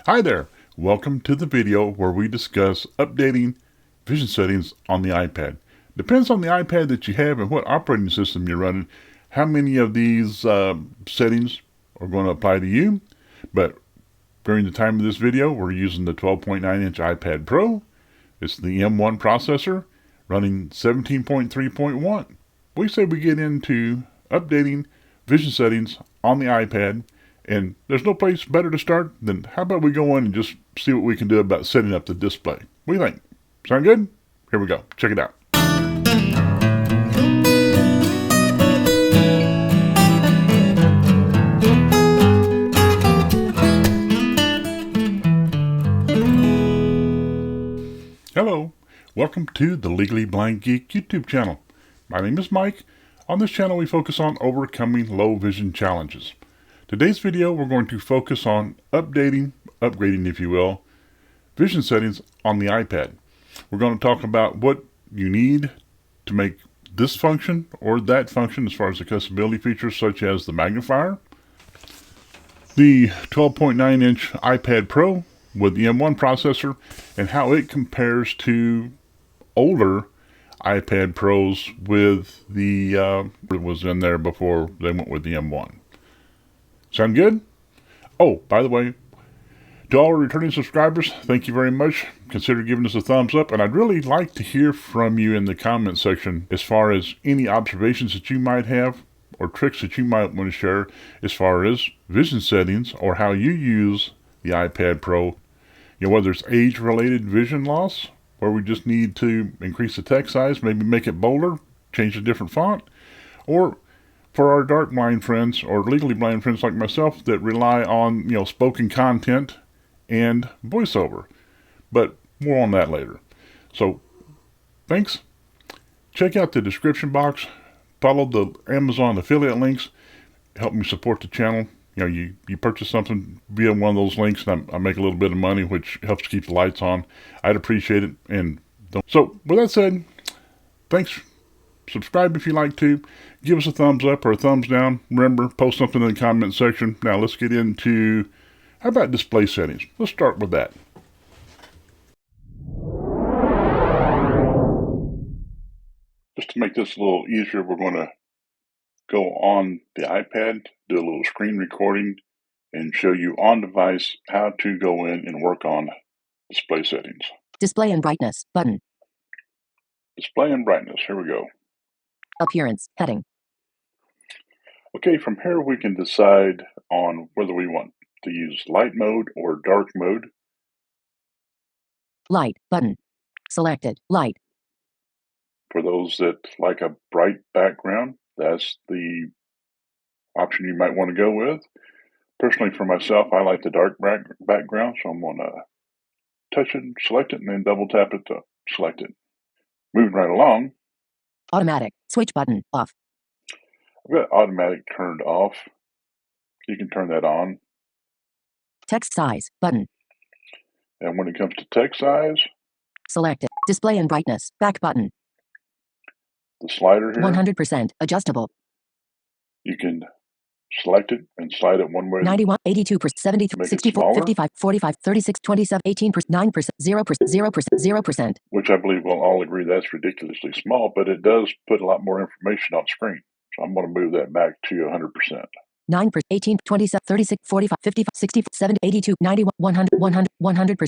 Hi there! Welcome to the video where we discuss updating vision settings on the iPad. Depends on the iPad that you have and what operating system you're running, how many of these settings are going to apply to you. But during the time of this video, we're using the 12.9-inch iPad Pro. It's the M1 processor running 17.3.1. We say we get into updating vision settings on the iPad, and there's no place better to start than how about we go in and just see what we can do about setting up the display. What do you think? Sound good? Here we go. Check it out. Hello. Welcome to the Legally Blind Geek YouTube channel. My name is Mike. On this channel we focus on overcoming low vision challenges. Today's video we're going to focus on upgrading if you will, vision settings on the iPad. We're going to talk about what you need to make this function or that function as far as accessibility features such as the magnifier, the 12.9-inch iPad Pro with the M1 processor, and how it compares to older iPad Pros with the that was in there before they went with the M1. Sound good? Oh, by the way, to all returning subscribers, thank you very much. Consider giving us a thumbs up, and I'd really like to hear from you in the comment section as far as any observations that you might have or tricks that you might want to share as far as vision settings or how you use the iPad Pro. You know, whether it's age-related vision loss, where we just need to increase the text size, maybe make it bolder, change a different font, or for our dark blind friends or legally blind friends like myself that rely on, spoken content and voiceover. But more on that later. So, thanks. Check out the description box. Follow the Amazon affiliate links. Help me support the channel. You purchase something via one of those links, and I make a little bit of money, which helps keep the lights on. I'd appreciate it. So, with that said, thanks. Subscribe if you like to. Give us a thumbs up or a thumbs down. Remember, post something in the comment section. Now let's get into, how about display settings? Let's start with that. Just to make this a little easier, we're going to go on the iPad, do a little screen recording, and show you on device how to go in and work on display settings. Display and brightness button. Display and brightness. Here we go. Appearance heading. Okay, from here we can decide on whether we want to use light mode or dark mode. Light button. Selected. Light. For those that like a bright background, that's the option you might want to go with. Personally, for myself, I like the dark background, so I'm going to touch it, select it, and then double tap it to select it. Moving right along. Automatic. Switch button. Off. I've got automatic turned off. You can turn that on. Text size button. And when it comes to text size, selected. Display and brightness back button. The slider here, 100% adjustable. You can select it and slide it one way. 91, 82%, 73, 64, 55, 45, 36, 27, 18%, 9%, 0%, 0%, 0%. Which I believe we'll all agree that's ridiculously small, but it does put a lot more information on screen. So I'm going to move that back to 100%. 9%, 18, 27, 36, 45, 55, 60, 70, 82, 91, 100, 100%.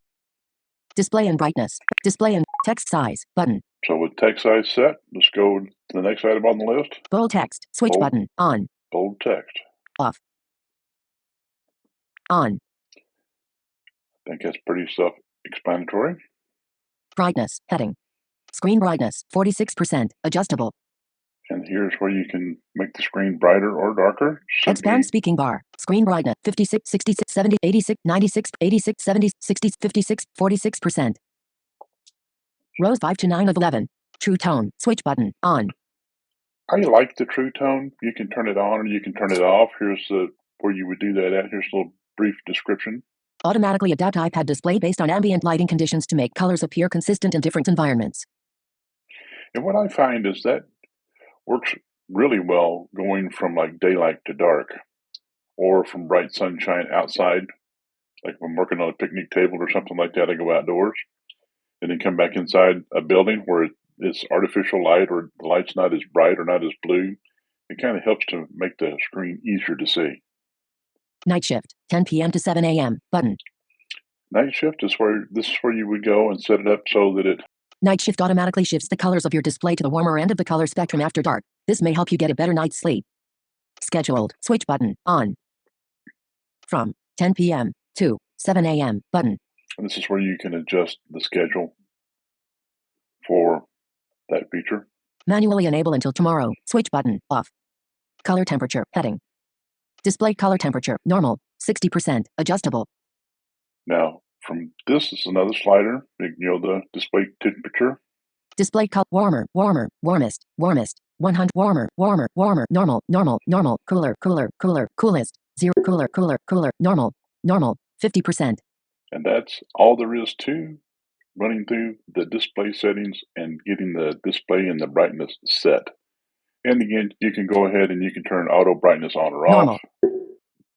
Display and brightness. Display and text size button. So with text size set, let's go to the next item on the list. Bold text. Switch button. On. Bold text. Off. On. I think that's pretty self-explanatory. Brightness heading. Screen brightness 46% adjustable. And here's where you can make the screen brighter or darker. Expand speaking bar. Screen brightness 56, 66, 70, 86, 96, 86, 70, 60, 56, 46%. Rows 5 to 9 of 11. True tone. Switch button. On. I like the true tone. You can turn it on or you can turn it off. Here's where you would do that at. Here's a little brief description. Automatically adapt iPad display based on ambient lighting conditions to make colors appear consistent in different environments. And what I find is that works really well going from like daylight to dark or from bright sunshine outside Like if I'm working on a picnic table or something like that, I go outdoors and then come back inside a building where it's artificial light or the light's not as bright or not as blue. It kind of helps to make the screen easier to see. Night shift, 10 p.m. to 7 a.m. button. Night shift is where you would go and set it up so that it. Night shift automatically shifts the colors of your display to the warmer end of the color spectrum after dark. This may help you get a better night's sleep. Scheduled, switch button, on. From 10 p.m. to 7 a.m. button. And this is where you can adjust the schedule for that feature. Manually enable until tomorrow, switch button, off. Color temperature, heading. Display color temperature, normal, 60%, adjustable. Now, from this is another slider, the display temperature. Display color, warmer, warmer, warmest, warmest, 100, warmer, warmer, warmer, normal, normal, normal, cooler, cooler, cooler, coolest, 0, cooler, cooler, cooler, normal, normal, 50%. And that's all there is to running through the display settings and getting the display and the brightness set. And again, you can go ahead and you can turn auto brightness on or Normal. off,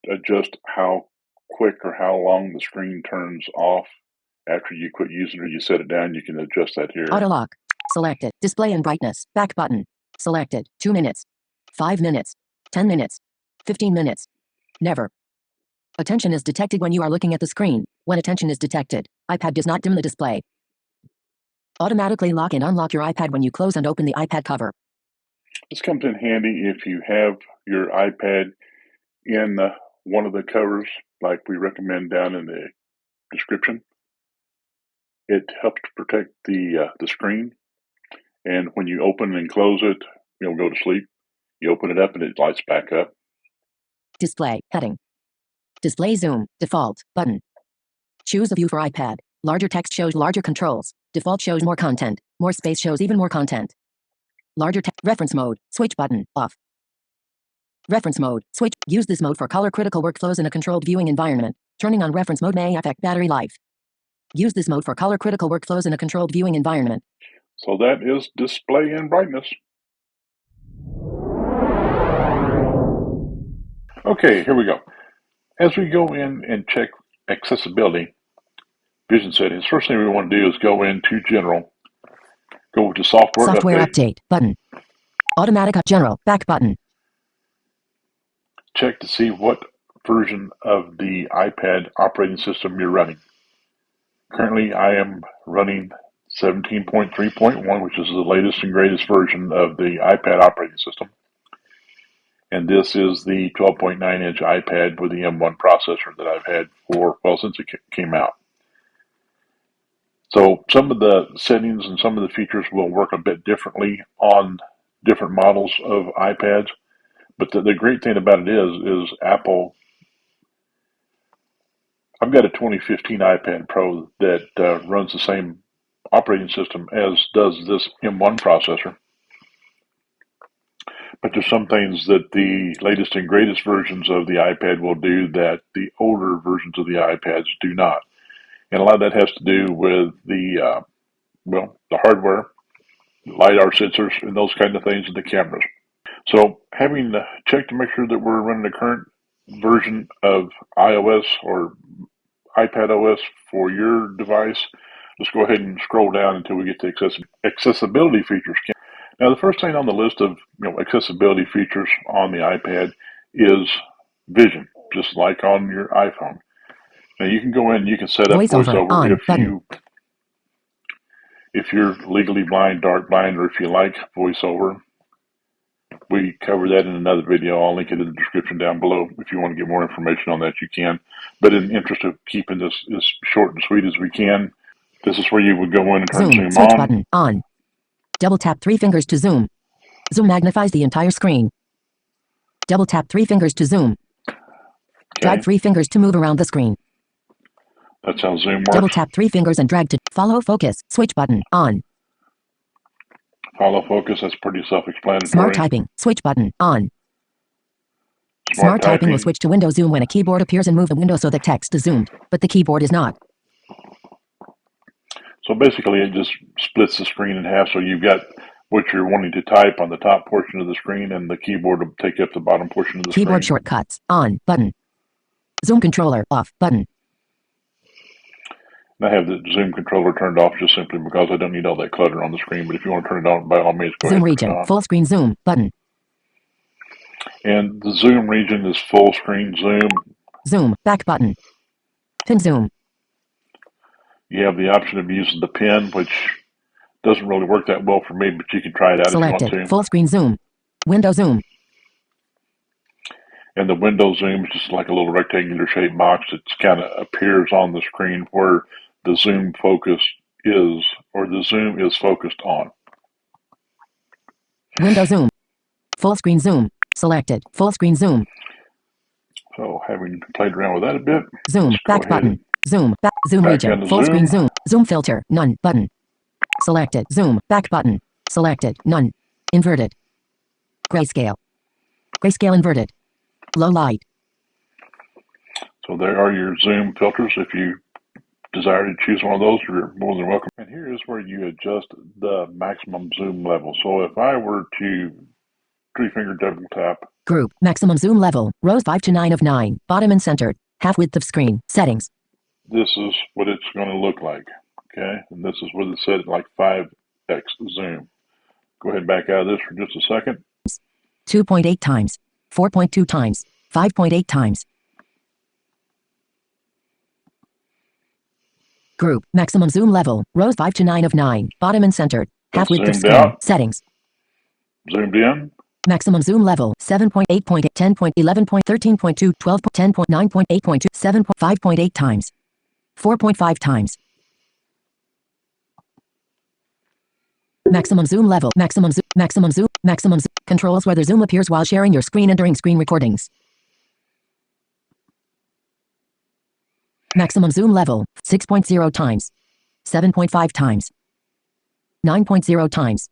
adjust how quick or how long the screen turns off after you quit using it or you set it down. You can adjust that here. Auto lock, selected, display and brightness, back button, selected, 2 minutes, 5 minutes, 10 minutes, 15 minutes, never. Attention is detected when you are looking at the screen. When attention is detected, iPad does not dim the display. Automatically lock and unlock your iPad when you close and open the iPad cover. This comes in handy if you have your iPad in one of the covers, like we recommend down in the description. It helps to protect the screen, and when you open and close it, you'll go to sleep. You open it up and it lights back up. Display, heading. Display zoom, default, button. Choose a view for iPad. Larger text shows larger controls. Default shows more content. More space shows even more content. Larger text, reference mode, switch button, off. Reference mode, switch, use this mode for color critical workflows in a controlled viewing environment. Turning on reference mode may affect battery life. Use this mode for color critical workflows in a controlled viewing environment. So that is display and brightness. Okay, here we go. As we go in and check accessibility, vision settings, first thing we want to do is go into General, go to Software Update button. Automatic General, back button. Check to see what version of the iPad operating system you're running. Currently, I am running 17.3.1, which is the latest and greatest version of the iPad operating system. And this is the 12.9-inch iPad with the M1 processor that I've had since it came out. So some of the settings and some of the features will work a bit differently on different models of iPads. But the great thing about it is Apple. I've got a 2015 iPad Pro that runs the same operating system as does this M1 processor. But there's some things that the latest and greatest versions of the iPad will do that the older versions of the iPads do not. And a lot of that has to do with the hardware, LiDAR sensors, and those kind of things, and the cameras. So having checked to make sure that we're running the current version of iOS or iPad OS for your device, let's go ahead and scroll down until we get to accessibility features. Now, the first thing on the list of accessibility features on the iPad is vision, just like on your iPhone. Now, you can go in and you can set up voiceover if you're legally blind, dark blind, or if you like voiceover. We cover that in another video. I'll link it in the description down below. If you want to get more information on that, you can. But in the interest of keeping this as short and sweet as we can, this is where you would go in and turn zoom switch button on. Double tap 3 fingers to zoom. Zoom magnifies the entire screen. Double tap 3 fingers to zoom. Okay. Drag 3 fingers to move around the screen. That's how zoom works. Double tap 3 fingers and drag to follow focus. Switch button on. Follow focus, that's pretty self-explanatory. Smart typing, switch button on. Smart typing will switch to window zoom when a keyboard appears and move the window so the text is zoomed, but the keyboard is not. So basically it just splits the screen in half, so you've got what you're wanting to type on the top portion of the screen, and the keyboard will take up the bottom portion of the screen. Keyboard shortcuts, on, button. Zoom controller, off, button. I have the zoom controller turned off just simply because I don't need all that clutter on the screen. But if you want to turn it on, by all means, go Zoom ahead and turn region. it on. Full screen zoom button. And the zoom region is full screen zoom. Zoom back button. Pin zoom. You have the option of using the pin, which doesn't really work that well for me, but you can try it out Selected. if you want to. Full screen zoom. Window zoom. And the window zoom is just like a little rectangular shaped box that kind of appears on the screen where the zoom focus is, or the zoom is focused on. Window zoom. Full screen zoom. Selected. Full screen zoom. So having played around with that a bit, Zoom back button. Zoom back. Zoom back region. into Full screen zoom. zoom. Zoom filter. None button. Selected. Zoom back button. Selected. None. Inverted. Grayscale. Grayscale inverted. Low light. So there are your zoom filters. If you desire to choose one of those, you're more than welcome. And here is where you adjust the maximum zoom level. So if I were to three-finger double tap. Group. Maximum zoom level. Rows 5 to 9 of 9. Bottom and centered. Half width of screen. Settings. This is what it's going to look like. Okay. And this is what it said, like 5x zoom. Go ahead and back out of this for just a second. 2.8 times. 4.2 times. 5.8 times. Group. Maximum zoom level. Rows 5 to 9 of 9. Bottom and centered. Half width of screen. Out. Settings. Zoomed in. Maximum zoom level 7.8, 10, 11, 13.2, 12, 10, 9.8.2, 7, 5.8 times. 4.5 times. Maximum zoom level. Maximum zoom. Maximum zoom. Maximum zoom. Controls whether zoom appears while sharing your screen and during screen recordings. Maximum zoom level 6.0 times. 7.5 times. 9.0 times.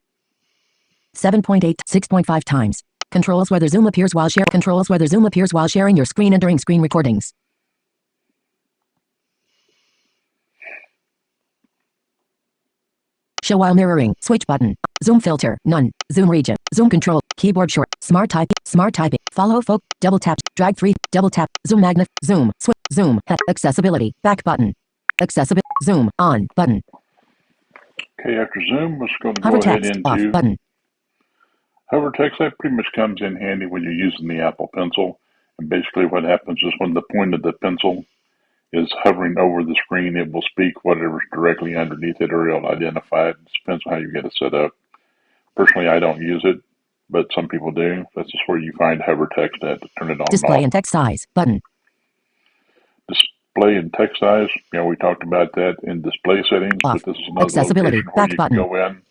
7.8, 6.5 times. Controls whether zoom appears while sharing your screen and during screen recordings. Show while mirroring. Switch button. Zoom filter. None. Zoom region. Zoom control. Keyboard short. Smart typing. Smart typing. Follow folk. Double tap. Drag 3. Double tap. Zoom magnet. Zoom. Switch. Zoom. Accessibility. Back button. Accessibility. Zoom. On. Button. Okay, after zoom, let's go Hover ahead text. into Off. Button. hover text. That pretty much comes in handy when you're using the Apple Pencil. And basically what happens is when the point of the pencil is hovering over the screen, it will speak whatever's directly underneath it, or it'll identify it. It depends on how you get it set up. Personally, I don't use it, but some people do. That's just where you find hover text at to turn it on. Display and text size. Button. Display and text size. You know, we talked about that in display settings, Off. but this is another Accessibility. location where Back you button. can go in.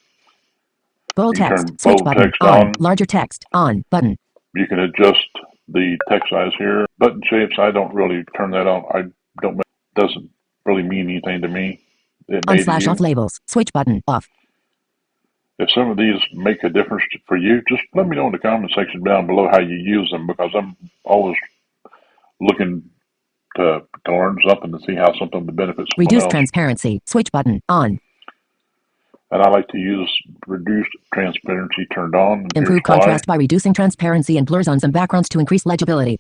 Bold You text. turn Switch bold button. text on. Larger text. On. Button. You can adjust the text size here. Button shapes, I don't really turn that on. I don't. Doesn't really mean anything to me. On/off labels. Switch button. Off. If some of these make a difference for you, just let me know in the comment section down below how you use them, because I'm always looking to learn something, to see how something would benefit someone Reduce else. transparency. Switch button. On. And I like to use reduced transparency turned on. Improve contrast by reducing transparency and blurs on some backgrounds to increase legibility.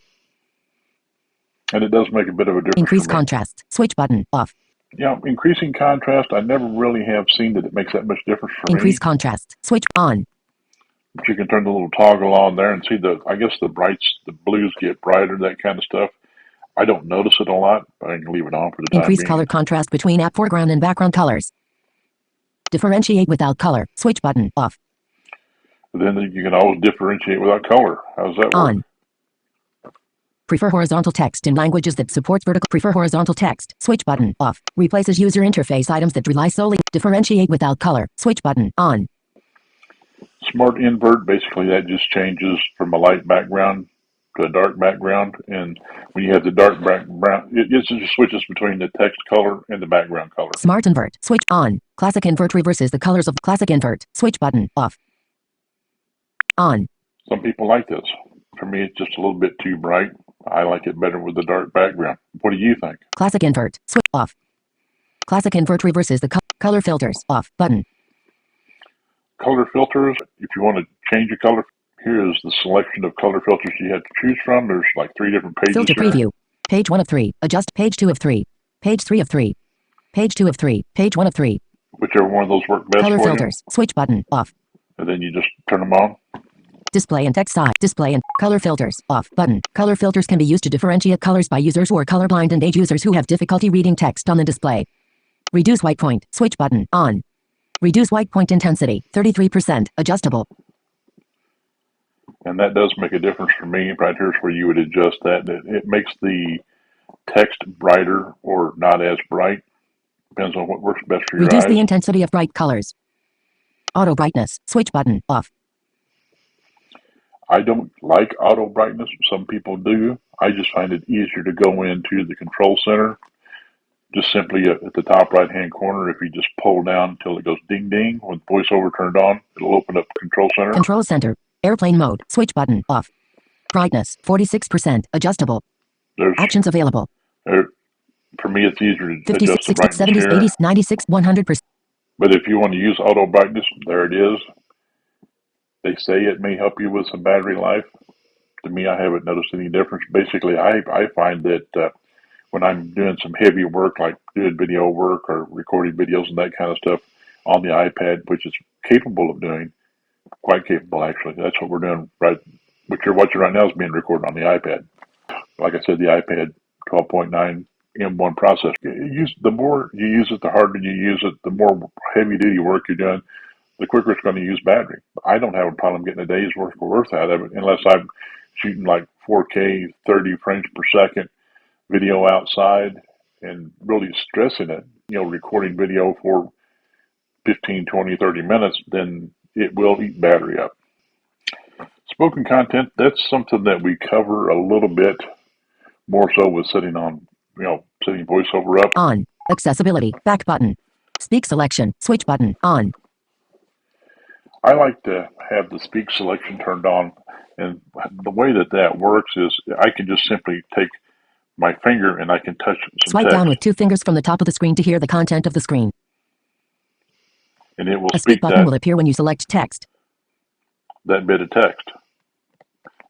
And it does make a bit of a difference. Increase contrast. Switch button. Off. Yeah, increasing contrast, I never really have seen that it makes that much difference for me. Increase contrast. Switch on. But you can turn the little toggle on there and see I guess the blues get brighter, that kind of stuff. I don't notice it a lot, but I can leave it on for the time being. Increase color contrast between app foreground and background colors. Differentiate without color. Switch button. Off. Then you can always differentiate without color. How does that work? On. Prefer horizontal text in languages that support vertical. Prefer horizontal text. Switch button. Off. Replaces user interface items that rely solely. Differentiate without color. Switch button. On. Smart invert, basically that just changes from a light background to a dark background. And when you have the dark background, it just switches between the text color and the background color. Smart invert. Switch on. Classic invert reverses the colors of classic invert. Switch button. Off. On. Some people like this. For me, it's just a little bit too bright. I like it better with the dark background. What do you think? Classic invert. Switch off. Classic invert reverses the color filters. Off. Button. Color filters. If you want to change a color, here is the selection of color filters you have to choose from. There's like 3 different pages. Filter preview. Page 1 of 3. Adjust. Page 2 of 3. Page 3 of 3. Page 2 of 3. Page 1 of 3. Whichever one of those work best Color for you. filters. Switch button. Off. And then you just turn them on. Display and text size. Display and color filters. Off button. Color filters can be used to differentiate colors by users who are colorblind and age users who have difficulty reading text on the display. Reduce white point. Switch button. On. Reduce white point intensity. 33%. Adjustable. And that does make a difference for me. Right here's where you would adjust that. It makes the text brighter or not as bright. Depends on what works best for your Reduce eyes. the intensity of bright colors. Auto brightness. Switch button. Off. I don't like auto brightness. Some people do. I just find it easier to go into the control center. Just simply at the top right hand corner, if you just pull down until it goes ding ding, with voiceover turned on, it'll open up control center. Control center. Airplane mode. Switch button. Off. Brightness. 46%. Adjustable. There's Actions available. For me, it's easier to 50, adjust the 60, brightness 70, here. 80, 96, 100%. But if you want to use auto brightness, there it is. They say it may help you with some battery life. To me, I haven't noticed any difference. Basically, I find that when I'm doing some heavy work, like doing video work or recording videos and that kind of stuff on the iPad, which is capable of doing, quite capable actually. That's what we're doing right. What you're watching right now is being recorded on the iPad. Like I said, the iPad 12.9 M1 processor. The more you use it, the harder you use it, the more heavy duty work you're doing, the quicker it's going to use battery. I don't have a problem getting a day's worth out of it unless I'm shooting like 4K, 30 frames per second video outside and really stressing it, recording video for 15, 20, 30 minutes, then it will eat battery up. Spoken content, that's something that we cover a little bit more so with setting voiceover up. On. Accessibility. Back button. Speak selection. Switch button. On. I like to have the speak selection turned on, and the way that works is I can just simply take my finger and I can touch some Swipe text. down with 2 fingers from the top of the screen to hear the content of the screen. And it will A speak button will appear when you select text. That bit of text.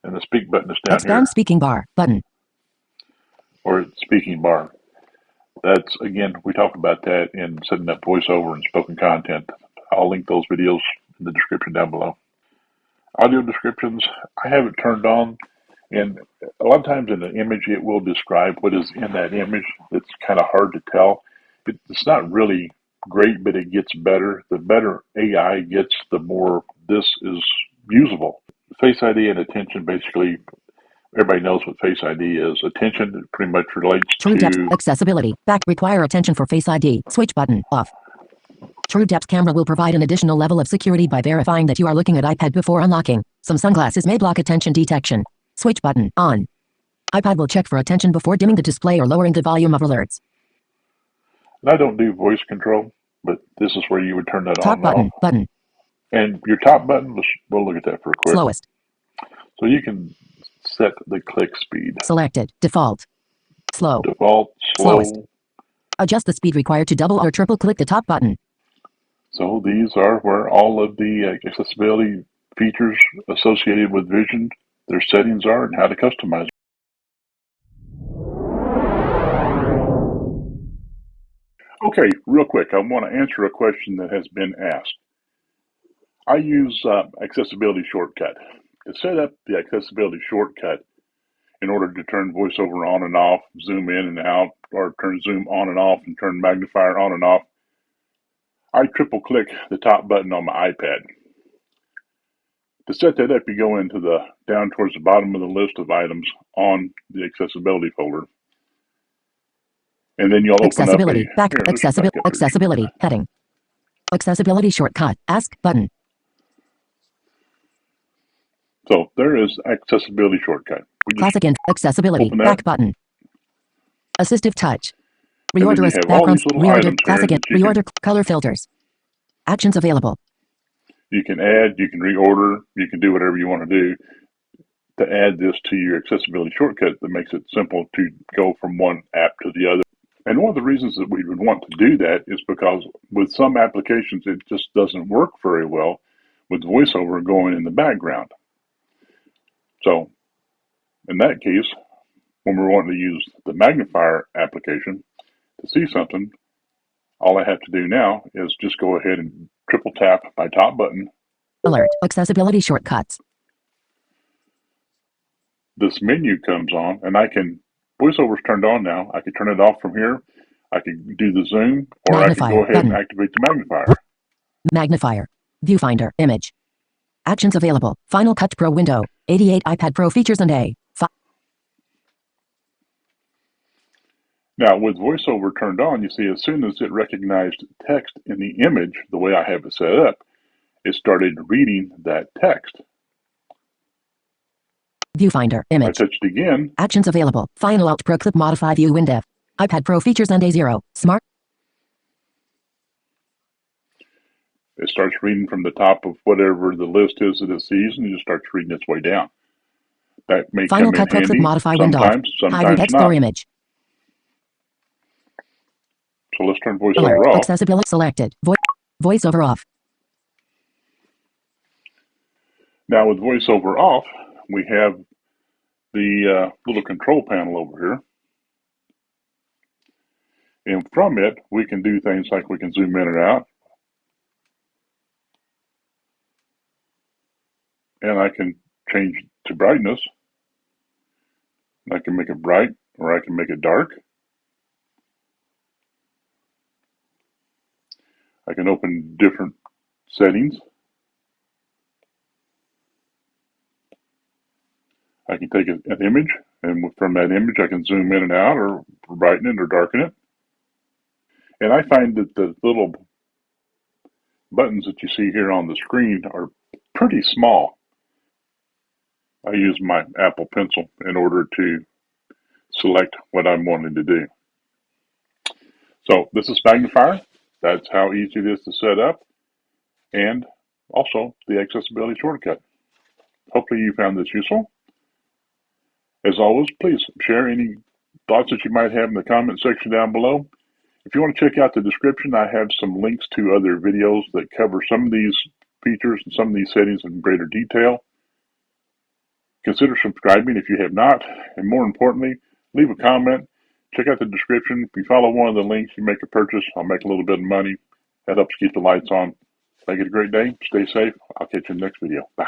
And the speak button is down Expand here. speaking bar button. Or speaking bar. That's, again, we talk about that in setting up voiceover and spoken content. I'll link those videos in the description down below. Audio descriptions, I have it turned on, and a lot of times in the image it will describe what is in that image. It's kind of hard to tell. It's not really great, but it gets better. The better AI gets, the more this is usable. Face ID and attention, basically, everybody knows what Face ID is. Attention pretty much relates True to depth. Accessibility. Back. Require attention for Face ID. Switch button. Off. True Depth camera will provide an additional level of security by verifying that you are looking at iPad before unlocking. Some sunglasses may block attention detection. Switch button. On. iPad will check for attention before dimming the display or lowering the volume of alerts. And I don't do voice control, but this is where you would turn that Top on button. and off. Button. And your top button, we'll look at that for a quick. Slowest. So you can set the click speed. Selected. Default. Slow. Default, slow. Slowest. Adjust the speed required to double or triple click the top button. So these are where all of the accessibility features associated with vision, their settings are, and how to customize. Okay, real quick, I want to answer a question that has been asked. I use accessibility shortcut. To set up the accessibility shortcut in order to turn voiceover on and off, zoom in and out, or turn zoom on and off and turn magnifier on and off, I triple click the top button on my iPad. To set that up, you go into down towards the bottom of the list of items on the accessibility folder. And then you'll Accessibility. open up Accessibility. Heading. Accessibility shortcut. Ask button. So there is accessibility shortcut. Classic and accessibility. Back button. Assistive touch. Reorder backgrounds. Reorder classic and reorder color filters. Actions available. You can add, you can reorder, you can do whatever you want to do to add this to your accessibility shortcut that makes it simple to go from one app to the other. And one of the reasons that we would want to do that is because with some applications it just doesn't work very well with voiceover going in the background. So in that case, when we're wanting to use the magnifier application to see something, All I have to do now is just go ahead and triple tap my top button. Alert. Accessibility shortcuts. This menu comes on, and VoiceOver's turned on now. I can turn it off from here. I can do the zoom, or I can go Magnifier. ahead Button. and activate the magnifier. Magnifier. Viewfinder. Image. Actions available. Final Cut Pro window. 88 iPad Pro features and A. Now, with VoiceOver turned on, you see as soon as it recognized text in the image, the way I have it set up, it started reading that text. Viewfinder. Image. I touched again. Actions available. Final Alt Pro Clip Modify View window. iPad Pro features and A0. Smart. It starts reading from the top of whatever the list is that it sees, and it just starts reading its way down. That may Final come in Cut Pro Clip handy Modify window. sometimes, Hybrid sometimes Explore not. image. So let's turn Alert. VoiceOver off. Accessibility selected. VoiceOver off. Now with VoiceOver off, we have the little control panel over here. And from it, we can do things like we can zoom in and out. And I can change to brightness. I can make it bright, or I can make it dark. I can open different settings. I can take an image, and from that image I can zoom in and out, or brighten it or darken it. And I find that the little buttons that you see here on the screen are pretty small. I use my Apple Pencil in order to select what I'm wanting to do. So this is Magnifier. That's how easy it is to set up, and also the accessibility shortcut. Hopefully you found this useful. As always, please share any thoughts that you might have in the comment section down below. If you want to check out the description, I have some links to other videos that cover some of these features and some of these settings in greater detail. Consider subscribing if you have not, and more importantly, leave a comment. Check out the description. If you follow one of the links, you make a purchase, I'll make a little bit of money. That helps keep the lights on. Make it a great day. Stay safe. I'll catch you in the next video. Bye.